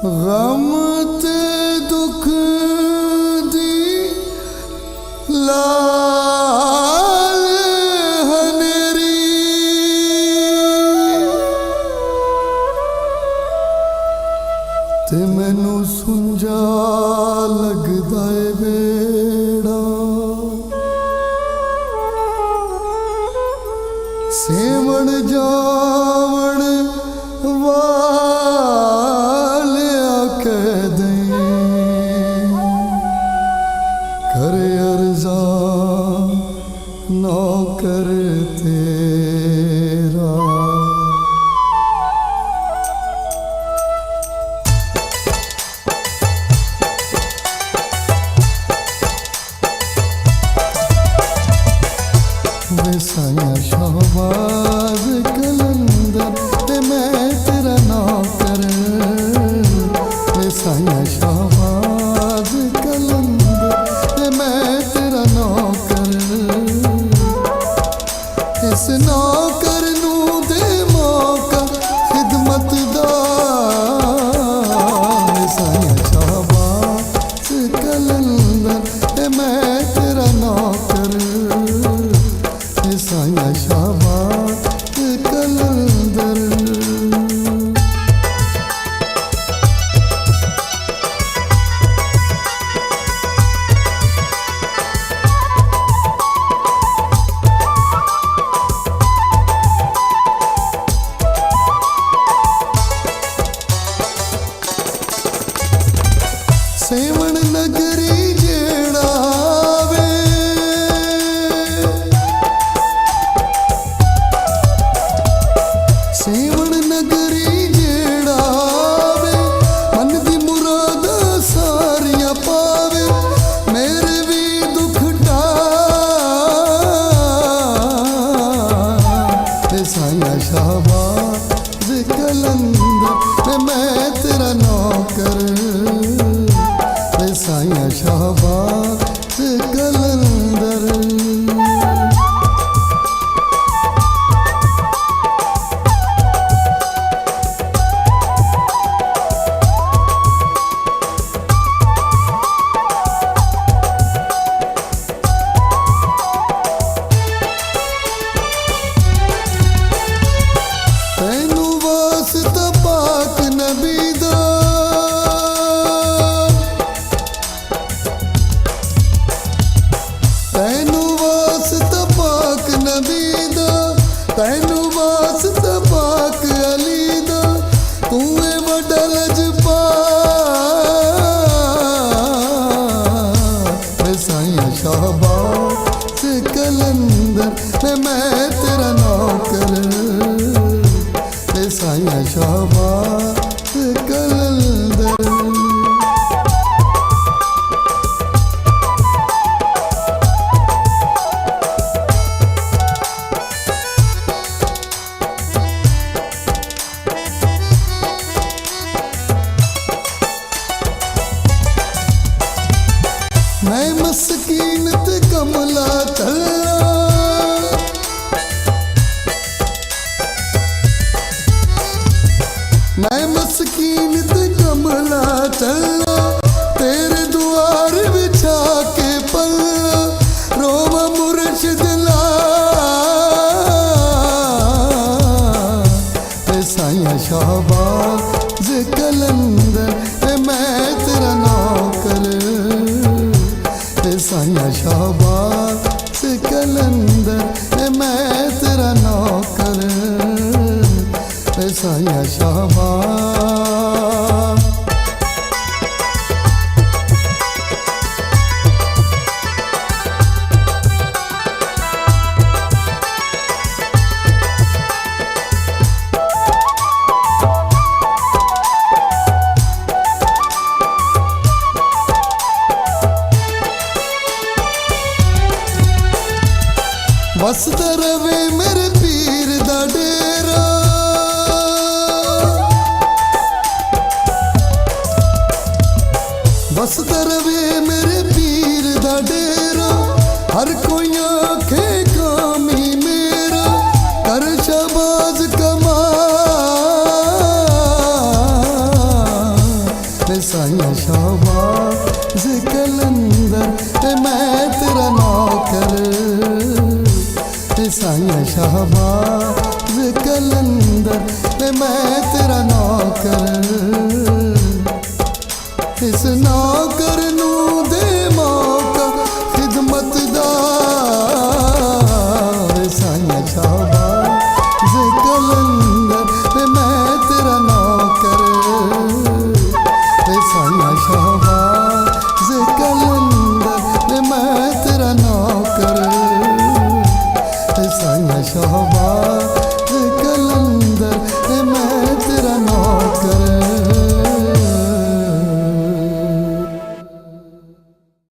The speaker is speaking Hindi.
गम ते दुख दी लाल हनेरी ते मैनू सुंजा लगदा है बेड़ा सेवण जावण वालिया कह दें कर अर्जा नौकर तेरा। साया शाहबाज कलंदर ते मैं तेरा नौकर साया शाहबाज कलंदर ते मैं तेरा नौकर इस नौकर नू दे मौका खिदमत दा साया शाहबाज कलंदर ते मैं तेरा नौकर साया शाहबाज कलंदर। सेवण नगरी जेड़ा सेवण नगरी जेड़ा वे मन दी मुराद सारियां पावे मेरे भी दुख टावे साया शाहबाज कलंदर मैं तेरा नौकर साया शाहबाज कलंदर। तैनू वास्ता पाक नबी दा तैनू वास्ता पाक नबी दा तैनू वास्ता पाक अली दा तू ए वड्डा लजपाल साया शाहबाज कलंदर मैं तेरा नौकर साया शाहबाज कलंदर। मैं मस्कीन ते कमला तल्ला मैं मस्कीन ते कमला चला तेरे द्वार बिछा के पल्ला रोवा मुर्शिद ला साया शाहबाज कलंदर मैं तेरा नौकर साया शाहबाज कलंदर मैं तेरा नौकर साया शाहबाज। वसदा रवे मेरे पीर दा डेरा वसदा रवे मेरे पीर दा डेरा हर कोई आखे कामी मेरा कर शाहबाज कमा शहबाज कलंदर वे मैं तेरा नौकर, इस नौकर नू दे मौका खिदमत दा वे साया शहबाज कलंदर वे मैं तेरा नौकर, वे साया शहबाज कलंदर वे मैं तेरा नौकर, साया शहबाज कलंदर।